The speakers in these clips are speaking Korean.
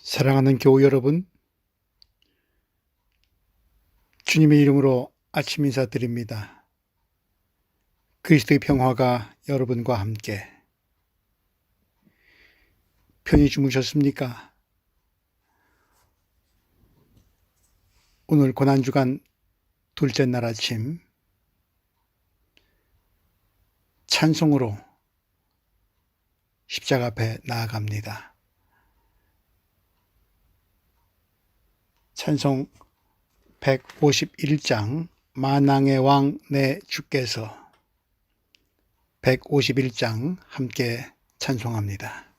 사랑하는 교우 여러분, 주님의 이름으로 아침 인사드립니다. 그리스도의 평화가 여러분과 함께. 편히 주무셨습니까? 오늘 고난주간 둘째 날 아침 찬송으로 십자가 앞에 나아갑니다. 찬송 151장 만왕의 왕 내 주께서 151장 함께 찬송합니다.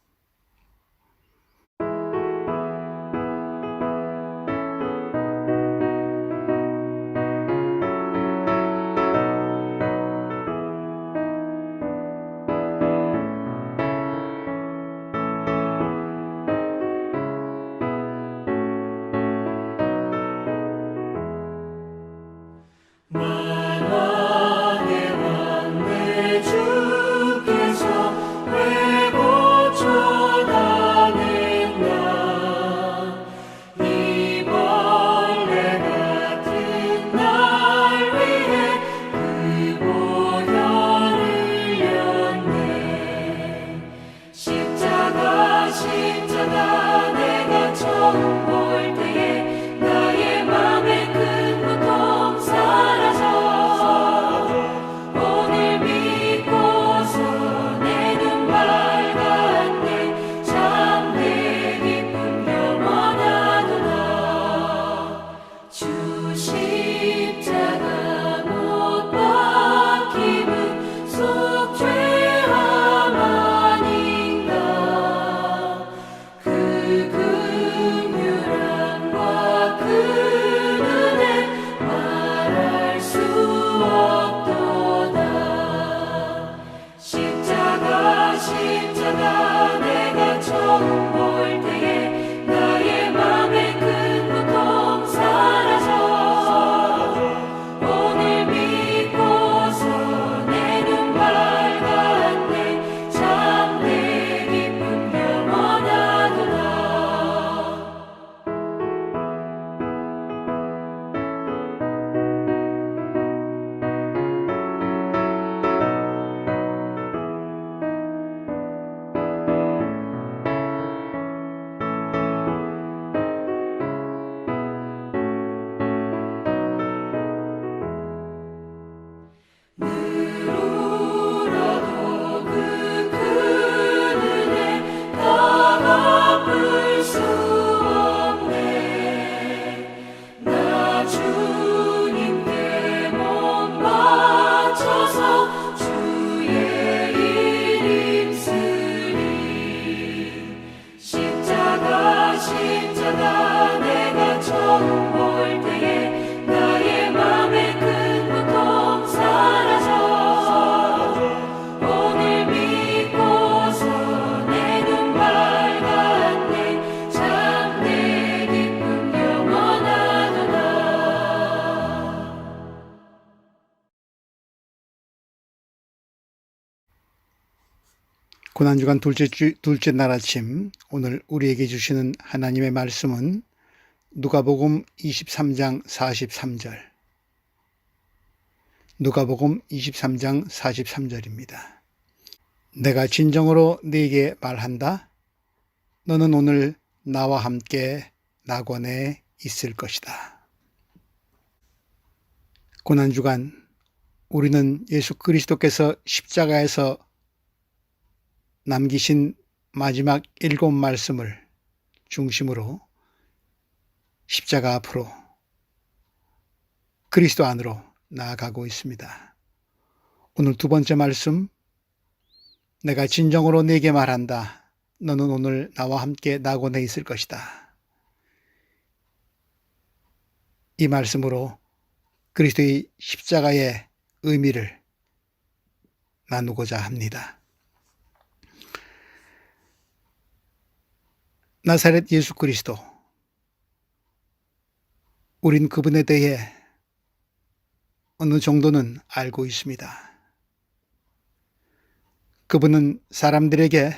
만왕의 왕 내 주께서 왜 고쳐다냈나. 이 벌레 같은 날 위해 그 보혈을 흘렸네. 십자가 내가 처음 볼 때에 나의 맘에 큰 고통 사라져. 오늘 믿고서 내 눈 밝았네. 참 내 기쁨 영원하도다. 주 십자가 못 박힘은 속죄함 아닌가. 그 긍휼함과 그 은혜 말할 수 없도다. 십자가 내가 처음 볼 때에 나의 맘에 큰 고통 사라져. 오늘 믿고서 내 눈 밝았네. 참 내 기쁨 영원하도다. 늘 울어도 그 큰 은혜 다 갚을 수 없네. 나 주님께 몸 바쳐서 주의 일 힘쓰리. 십자가 내가 처음 볼 때에 나의 맘에 큰 고통 사라져. 오늘 믿고서 내 눈 밝았네. 참 내 기쁨 영원하도다. 고난주간 둘째 날 아침, 오늘 우리에게 주시는 하나님의 말씀은 누가복음 23장 43절, 누가복음 23장 43절입니다. 내가 진정으로 네게 말한다. 너는 오늘 나와 함께 낙원에 있을 것이다. 고난주간 우리는 예수 그리스도께서 십자가에서 남기신 마지막 7 말씀을 중심으로 십자가 앞으로 그리스도 안으로 나아가고 있습니다. 오늘 두 번째 말씀, 내가 진정으로 네게 말한다. 너는 오늘 나와 함께 낙원에 있을 것이다. 이 말씀으로 그리스도의 십자가의 의미를 나누고자 합니다. 나사렛 예수 그리스도, 우린 그분에 대해 어느 정도는 알고 있습니다. 그분은 사람들에게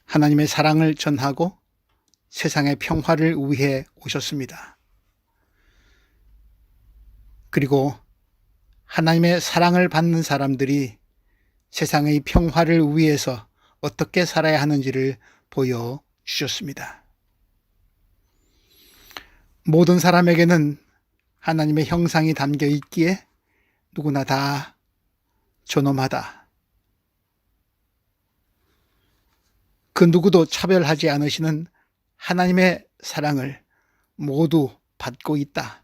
하나님의 사랑을 전하고 세상의 평화를 위해 오셨습니다. 그리고 하나님의 사랑을 받는 사람들이 세상의 평화를 위해서 어떻게 살아야 하는지를 보여주셨습니다. 모든 사람에게는 하나님의 형상이 담겨 있기에 누구나 다 존엄하다. 그 누구도 차별하지 않으시는 하나님의 사랑을 모두 받고 있다.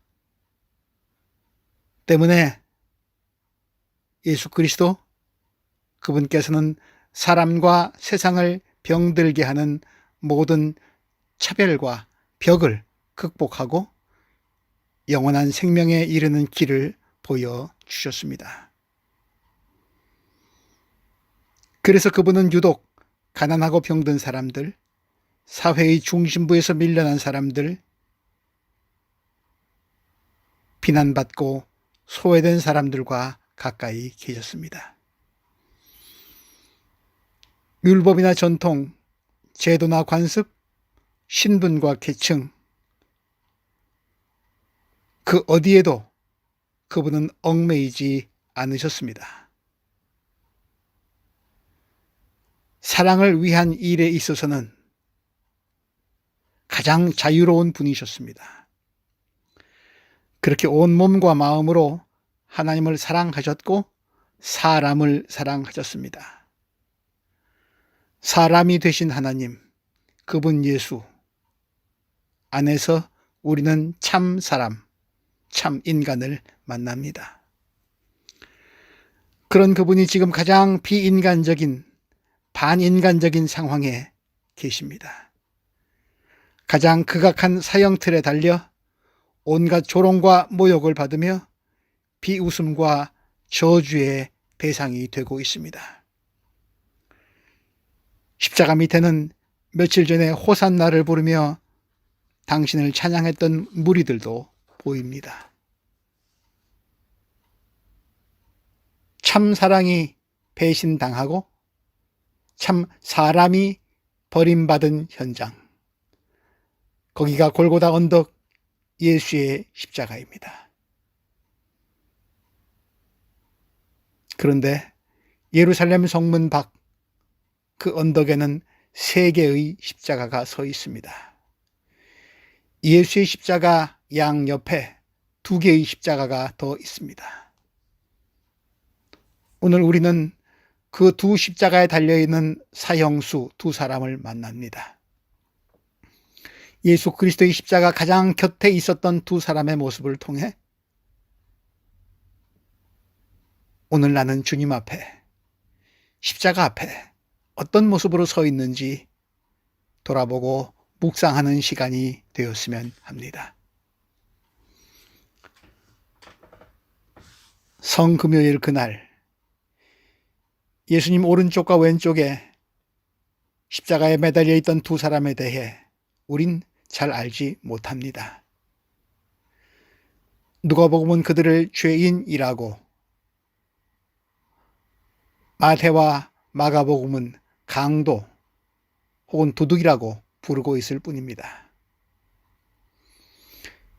때문에 예수 그리스도 그분께서는 사람과 세상을 병들게 하는 모든 차별과 벽을 극복하고 영원한 생명에 이르는 길을 보여주셨습니다. 그래서 그분은 유독 가난하고 병든 사람들, 사회의 중심부에서 밀려난 사람들, 비난받고 소외된 사람들과 가까이 계셨습니다. 율법이나 전통, 제도나 관습, 신분과 계층, 그 어디에도 그분은 얽매이지 않으셨습니다. 사랑을 위한 일에 있어서는 가장 자유로운 분이셨습니다. 그렇게 온 몸과 마음으로 하나님을 사랑하셨고 사람을 사랑하셨습니다. 사람이 되신 하나님, 그분 예수 안에서 우리는 참 사람, 참 인간을 만납니다. 그런 그분이 지금 가장 비인간적인, 반인간적인 상황에 계십니다. 가장 극악한 사형틀에 달려 온갖 조롱과 모욕을 받으며 비웃음과 저주의 대상이 되고 있습니다. 십자가 밑에는 며칠 전에 호산나를 부르며 당신을 찬양했던 무리들도 보입니다. 참 사랑이 배신당하고 참 사람이 버림받은 현장, 거기가 골고다 언덕 예수의 십자가입니다. 그런데 예루살렘 성문 밖 그 언덕에는 3개의 십자가가 서 있습니다. 예수의 십자가 양옆에 2개의 십자가가 더 있습니다. 오늘 우리는 그 2 십자가에 달려있는 사형수 2 사람을 만납니다. 예수 그리스도의 십자가 가장 곁에 있었던 2 사람의 모습을 통해 오늘 나는 주님 앞에, 십자가 앞에 어떤 모습으로 서 있는지 돌아보고 묵상하는 시간이 되었으면 합니다. 성금요일 그날 예수님 오른쪽과 왼쪽에 십자가에 매달려 있던 2 사람에 대해 우린 잘 알지 못합니다. 누가복음은 그들을 죄인이라고, 마태와 마가복음은 강도 혹은 도둑이라고 부르고 있을 뿐입니다.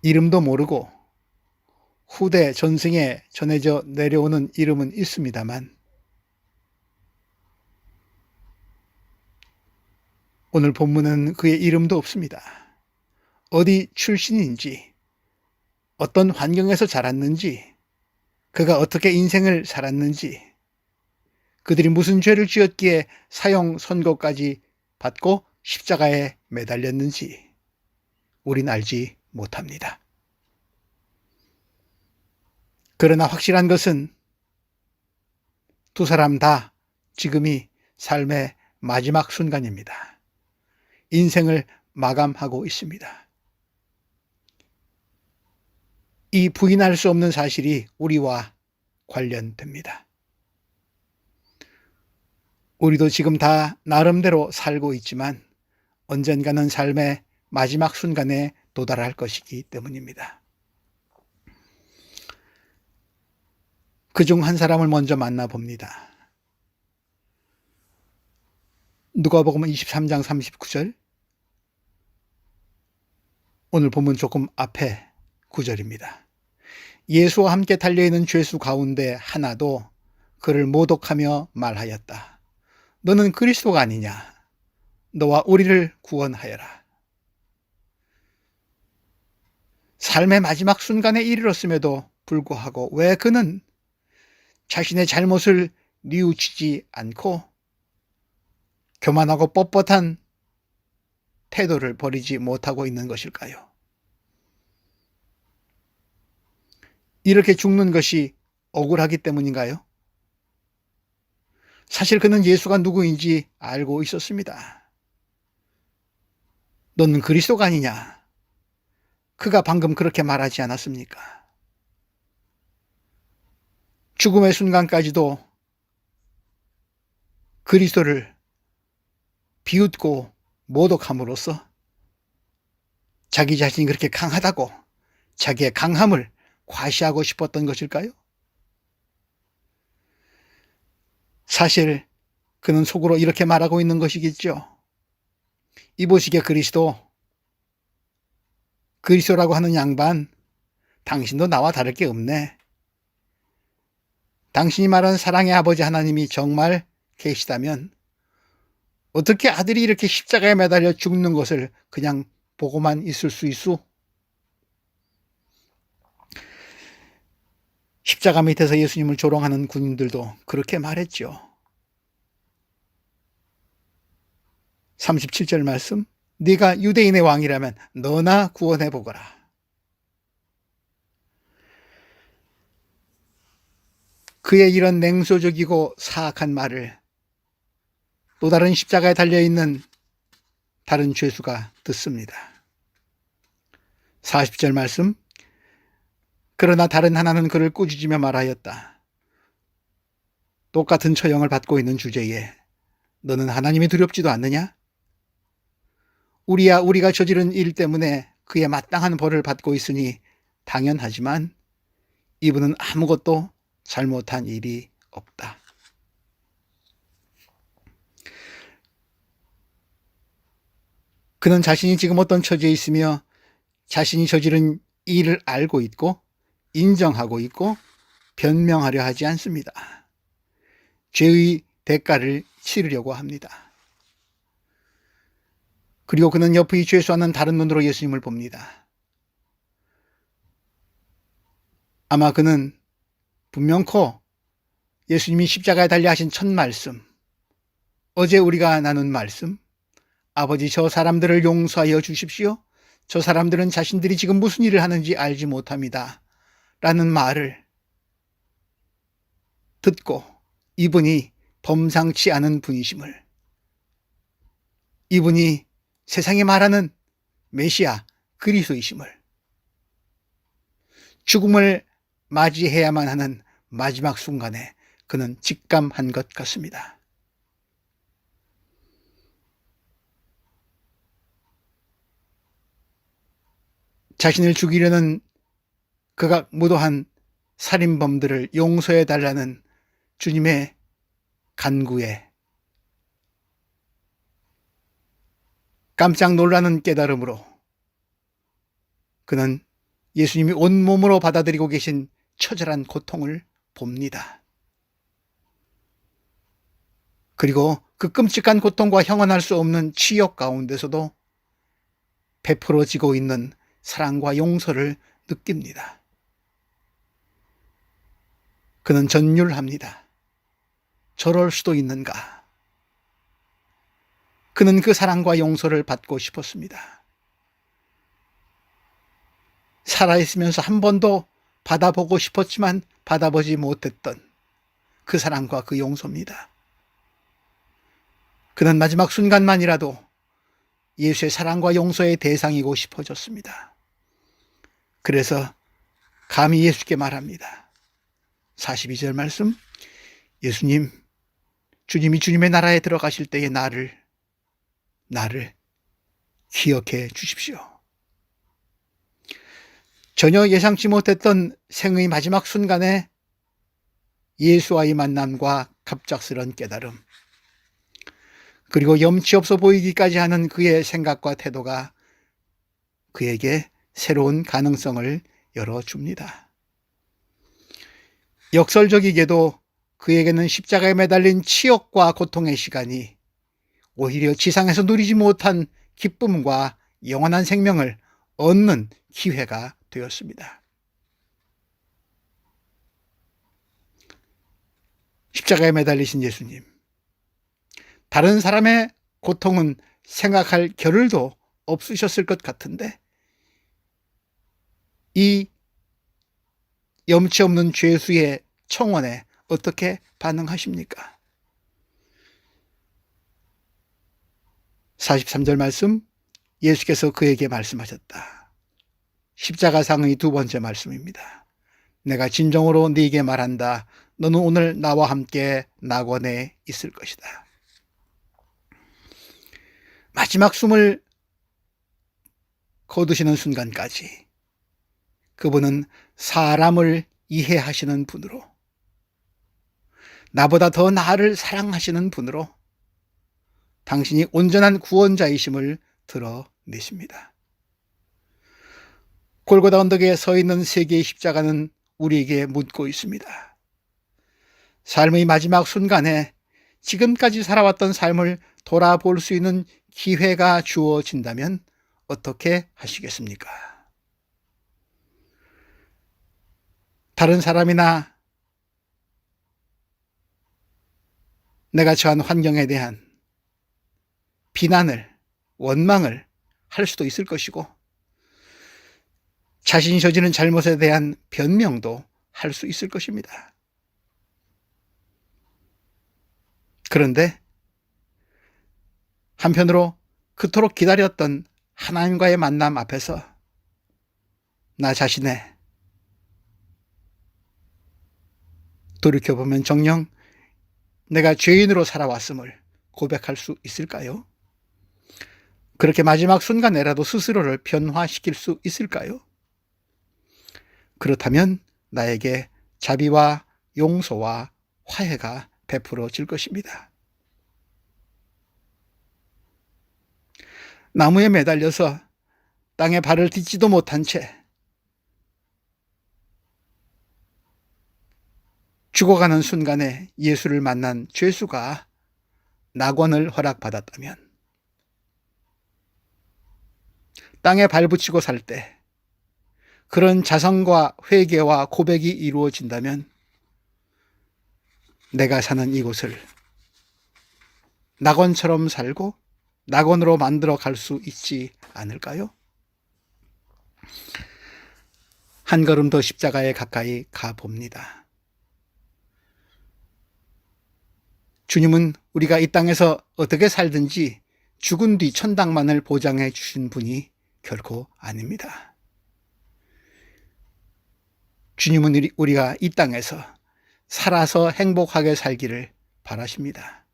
이름도 모르고 후대 전승에 전해져 내려오는 이름은 있습니다만 오늘 본문은 그의 이름도 없습니다. 어디 출신인지, 어떤 환경에서 자랐는지, 그가 어떻게 인생을 살았는지, 그들이 무슨 죄를 지었기에 사형 선고까지 받고 십자가에 매달렸는지 우린 알지 못합니다. 그러나 확실한 것은 2 사람 다 지금이 삶의 마지막 순간입니다. 인생을 마감하고 있습니다. 이 부인할 수 없는 사실이 우리와 관련됩니다. 우리도 지금 다 나름대로 살고 있지만 언젠가는 삶의 마지막 순간에 도달할 것이기 때문입니다. 그중 한 사람을 먼저 만나봅니다. 누가복음 23장 39절, 오늘 본문 조금 앞에 구절입니다. 예수와 함께 달려있는 죄수 가운데 하나도 그를 모독하며 말하였다. 너는 그리스도가 아니냐? 너와 우리를 구원하여라. 삶의 마지막 순간에 이르렀음에도 불구하고 왜 그는 자신의 잘못을 뉘우치지 않고 교만하고 뻣뻣한 태도를 버리지 못하고 있는 것일까요? 이렇게 죽는 것이 억울하기 때문인가요? 사실 그는 예수가 누구인지 알고 있었습니다. 너는 그리스도가 아니냐? 그가 방금 그렇게 말하지 않았습니까? 죽음의 순간까지도 그리스도를 비웃고 모독함으로써 자기 자신이 그렇게 강하다고 자기의 강함을 과시하고 싶었던 것일까요? 사실 그는 속으로 이렇게 말하고 있는 것이겠죠. 이보시게 그리스도라고 하는 양반, 당신도 나와 다를 게 없네. 당신이 말하는 사랑의 아버지 하나님이 정말 계시다면 어떻게 아들이 이렇게 십자가에 매달려 죽는 것을 그냥 보고만 있을 수 있소? 십자가 밑에서 예수님을 조롱하는 군인들도 그렇게 말했죠. 37절 말씀, 네가 유대인의 왕이라면 너나 구원해보거라. 그의 이런 냉소적이고 사악한 말을 또 다른 십자가에 달려있는 다른 죄수가 듣습니다. 40절 말씀, 그러나 다른 하나는 그를 꾸짖으며 말하였다. 똑같은 처형을 받고 있는 주제에 너는 하나님이 두렵지도 않느냐? 우리가 저지른 일 때문에 그의 마땅한 벌을 받고 있으니 당연하지만 이분은 아무것도 잘못한 일이 없다. 그는 자신이 지금 어떤 처지에 있으며 자신이 저지른 일을 알고 있고 인정하고 있고 변명하려 하지 않습니다. 죄의 대가를 치르려고 합니다. 그리고 그는 옆의 죄수와는 다른 눈으로 예수님을 봅니다. 아마 그는 분명코 예수님이 십자가에 달려 하신 첫 말씀, 어제 우리가 나눈 말씀, 아버지 저 사람들을 용서하여 주십시오. 저 사람들은 자신들이 지금 무슨 일을 하는지 알지 못합니다. 라는 말을 듣고 이분이 범상치 않은 분이심을, 이분이 세상이 말하는 메시아 그리스도이심을, 죽음을 맞이해야만 하는 마지막 순간에 그는 직감한 것 같습니다. 자신을 죽이려는 극악무도한 살인범들을 용서해달라는 주님의 간구에 깜짝 놀라는 깨달음으로 그는 예수님이 온몸으로 받아들이고 계신 처절한 고통을 봅니다. 그리고 그 끔찍한 고통과 형언할 수 없는 치욕 가운데서도 베풀어지고 있는 사랑과 용서를 느낍니다. 그는 전율합니다. 저럴 수도 있는가? 그는 그 사랑과 용서를 받고 싶었습니다. 살아있으면서 한 번도 받아보고 싶었지만 받아보지 못했던 그 사랑과 그 용서입니다. 그는 마지막 순간만이라도 예수의 사랑과 용서의 대상이고 싶어졌습니다. 그래서 감히 예수께 말합니다. 42절 말씀, 예수님, 주님이 주님의 나라에 들어가실 때에 나를 기억해 주십시오. 전혀 예상치 못했던 생의 마지막 순간에 예수와의 만남과 갑작스런 깨달음, 그리고 염치 없어 보이기까지 하는 그의 생각과 태도가 그에게 새로운 가능성을 열어줍니다. 역설적이게도 그에게는 십자가에 매달린 치욕과 고통의 시간이 오히려 지상에서 누리지 못한 기쁨과 영원한 생명을 얻는 기회가 되었습니다. 십자가에 매달리신 예수님, 다른 사람의 고통은 생각할 겨를도 없으셨을 것 같은데 이 염치 없는 죄수의 청원에 어떻게 반응하십니까? 43절 말씀, 예수께서 그에게 말씀하셨다. 십자가상의 두 번째 말씀입니다. 내가 진정으로 네게 말한다. 너는 오늘 나와 함께 낙원에 있을 것이다. 마지막 숨을 거두시는 순간까지 그분은 사람을 이해하시는 분으로, 나보다 더 나를 사랑하시는 분으로 당신이 온전한 구원자이심을 드러내십니다. 골고다 언덕에 서 있는 세 개의 십자가는 우리에게 묻고 있습니다. 삶의 마지막 순간에 지금까지 살아왔던 삶을 돌아볼 수 있는 기회가 주어진다면 어떻게 하시겠습니까? 다른 사람이나 내가 처한 환경에 대한 비난을, 원망을 할 수도 있을 것이고 자신이 저지른 잘못에 대한 변명도 할 수 있을 것입니다. 그런데 한편으로 그토록 기다렸던 하나님과의 만남 앞에서 나 자신의 돌이켜보면 정녕 내가 죄인으로 살아왔음을 고백할 수 있을까요? 그렇게 마지막 순간에라도 스스로를 변화시킬 수 있을까요? 그렇다면 나에게 자비와 용서와 화해가 베풀어질 것입니다. 나무에 매달려서 땅에 발을 딛지도 못한 채 죽어가는 순간에 예수를 만난 죄수가 낙원을 허락받았다면, 땅에 발붙이고 살 때 그런 자성과 회개와 고백이 이루어진다면 내가 사는 이곳을 낙원처럼 살고 낙원으로 만들어 갈 수 있지 않을까요? 한 걸음 더 십자가에 가까이 가봅니다. 주님은 우리가 이 땅에서 어떻게 살든지 죽은 뒤 천당만을 보장해 주신 분이 결코 아닙니다. 주님은 우리가 이 땅에서 살아서 행복하게 살기를 바라십니다.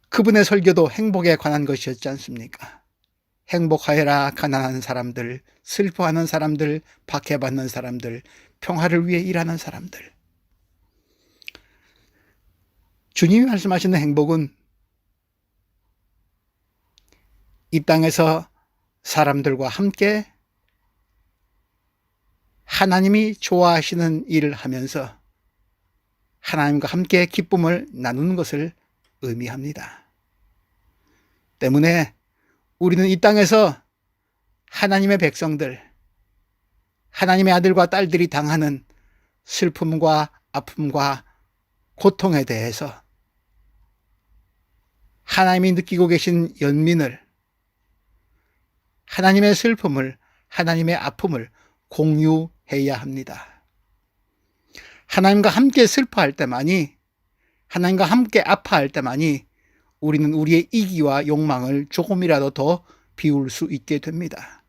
그분의 설교도 행복에 관한 것이었지 않습니까? 행복하여라 가난한 사람들, 슬퍼하는 사람들, 박해받는 사람들, 평화를 위해 일하는 사람들. 주님이 말씀하시는 행복은 이 땅에서 사람들과 함께 하나님이 좋아하시는 일을 하면서 하나님과 함께 기쁨을 나누는 것을 의미합니다. 때문에 우리는 이 땅에서 하나님의 백성들, 하나님의 아들과 딸들이 당하는 슬픔과 아픔과 고통에 대해서 하나님이 느끼고 계신 연민을, 하나님의 슬픔을, 하나님의 아픔을 공유해야 합니다. 하나님과 함께 슬퍼할 때만이, 하나님과 함께 아파할 때만이 우리는 우리의 이기와 욕망을 조금이라도 더 비울 수 있게 됩니다.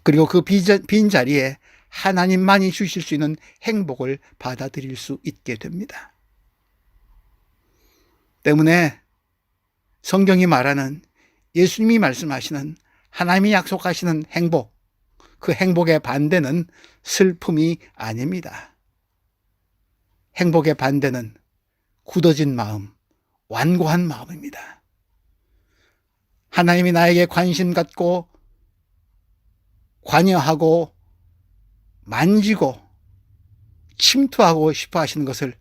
그리고 그 빈자리에 하나님만이 주실 수 있는 행복을 받아들일 수 있게 됩니다. 때문에 성경이 말하는, 예수님이 말씀하시는, 하나님이 약속하시는 행복, 그 행복의 반대는 슬픔이 아닙니다. 행복의 반대는 굳어진 마음, 완고한 마음입니다. 하나님이 나에게 관심 갖고 관여하고 만지고 침투하고 싶어 하시는 것을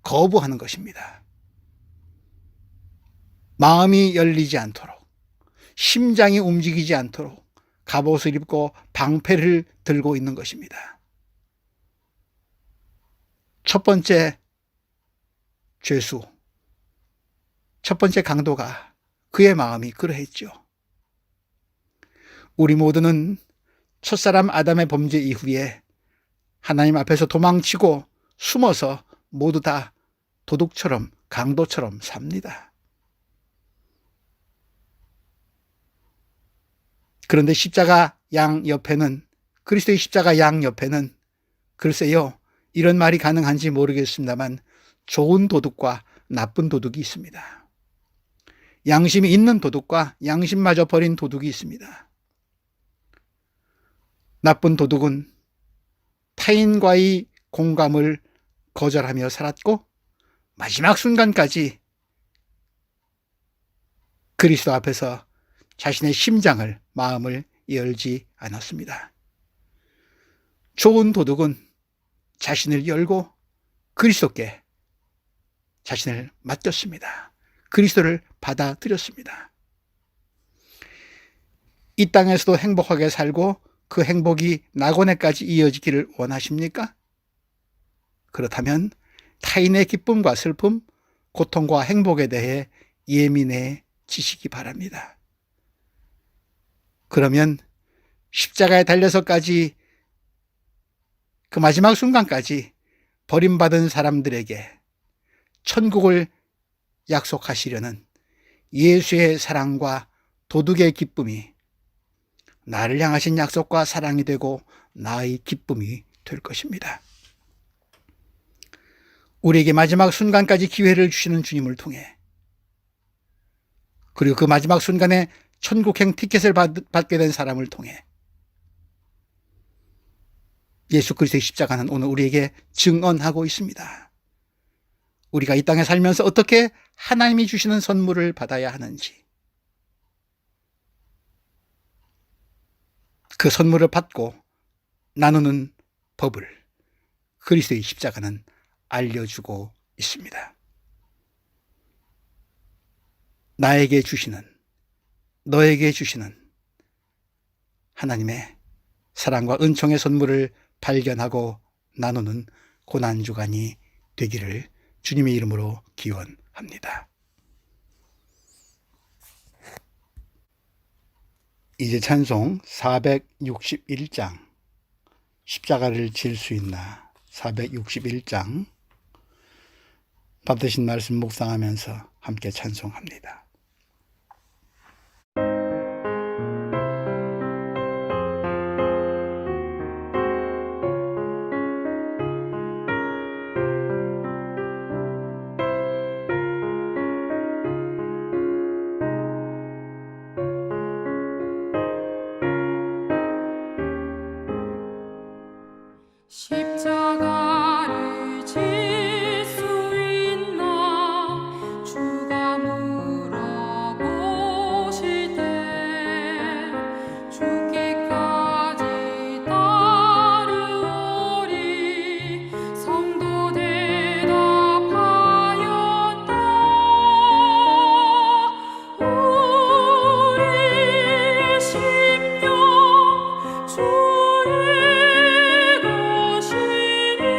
거부하는 것입니다. 마음이 열리지 않도록, 심장이 움직이지 않도록 갑옷을 입고 방패를 들고 있는 것입니다. 첫 번째 죄수, 첫 번째 강도가 그의 마음이 그러했죠. 우리 모두는 첫사람 아담의 범죄 이후에 하나님 앞에서 도망치고 숨어서 모두 다 도둑처럼 강도처럼 삽니다. 그런데 십자가 양 옆에는, 그리스도의 십자가 양 옆에는 글쎄요, 이런 말이 가능한지 모르겠습니다만 좋은 도둑과 나쁜 도둑이 있습니다. 양심이 있는 도둑과 양심마저 버린 도둑이 있습니다. 나쁜 도둑은 타인과의 공감을 거절하며 살았고 마지막 순간까지 그리스도 앞에서 자신의 심장을, 마음을 열지 않았습니다. 좋은 도둑은 자신을 열고 그리스도께 자신을 맡겼습니다. 그리스도를 받아들였습니다. 이 땅에서도 행복하게 살고 그 행복이 낙원에까지 이어지기를 원하십니까? 그렇다면 타인의 기쁨과 슬픔, 고통과 행복에 대해 예민해지시기 바랍니다. 그러면 십자가에 달려서까지, 그 마지막 순간까지 버림받은 사람들에게 천국을 약속하시려는 예수의 사랑과 도둑의 기쁨이 나를 향하신 약속과 사랑이 되고 나의 기쁨이 될 것입니다. 우리에게 마지막 순간까지 기회를 주시는 주님을 통해, 그리고 그 마지막 순간에 천국행 티켓을 받게 된 사람을 통해 예수 그리스도의 십자가는 오늘 우리에게 증언하고 있습니다. 우리가 이 땅에 살면서 어떻게 하나님이 주시는 선물을 받아야 하는지, 그 선물을 받고 나누는 법을 그리스도의 십자가는 알려주고 있습니다. 나에게 주시는, 너에게 주시는 하나님의 사랑과 은총의 선물을 발견하고 나누는 고난주간이 되기를 주님의 이름으로 기원합니다. 이제 찬송 461장, 십자가를 질 수 있나, 461장 받으신 말씀 묵상하면서 함께 찬송합니다. 십자가를 질 수 있나 주가 물어보실 때 죽기까지 따르오리 성도 대답하였다. 우리의 심령 주의 것이니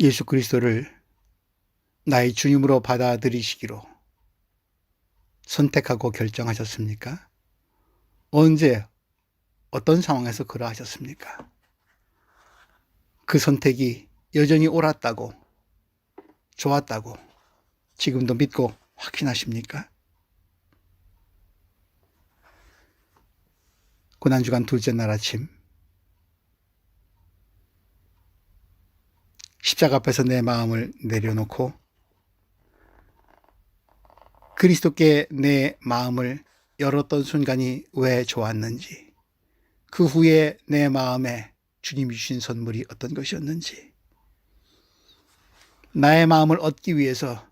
예수 그리스도를 나의 주님으로 받아들이시기로 선택하고 결정하셨습니까? 언제 어떤 상황에서 그러하셨습니까? 그 선택이 여전히 옳았다고, 좋았다고 지금도 믿고 확신하십니까? 고난주간 둘째 날 아침, 십자가 앞에서 내 마음을 내려놓고 그리스도께 내 마음을 열었던 순간이 왜 좋았는지, 그 후에 내 마음에 주님이 주신 선물이 어떤 것이었는지, 나의 마음을 얻기 위해서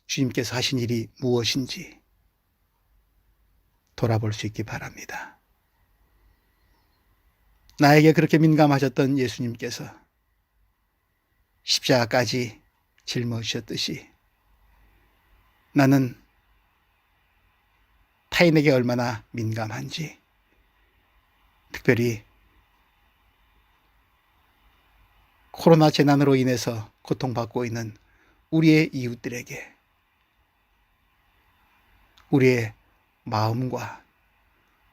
주님께서 하신 일이 무엇인지 돌아볼 수 있기 바랍니다. 나에게 그렇게 민감하셨던 예수님께서 십자가까지 짊어지셨듯이 나는 타인에게 얼마나 민감한지, 특별히 코로나 재난으로 인해서 고통받고 있는 우리의 이웃들에게 우리의 마음과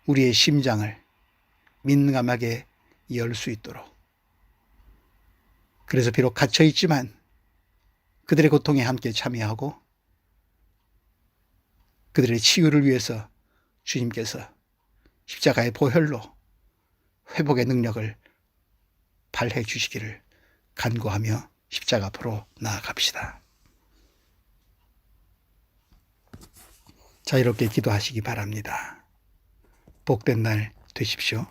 우리의 심장을 민감하게 열 수 있도록, 그래서 비록 갇혀있지만 그들의 고통에 함께 참여하고 그들의 치유를 위해서 주님께서 십자가의 보혈로 회복의 능력을 발해 주시기를 간구하며 십자가 앞으로 나아갑시다. 자유롭게 기도하시기 바랍니다. 복된 날 되십시오.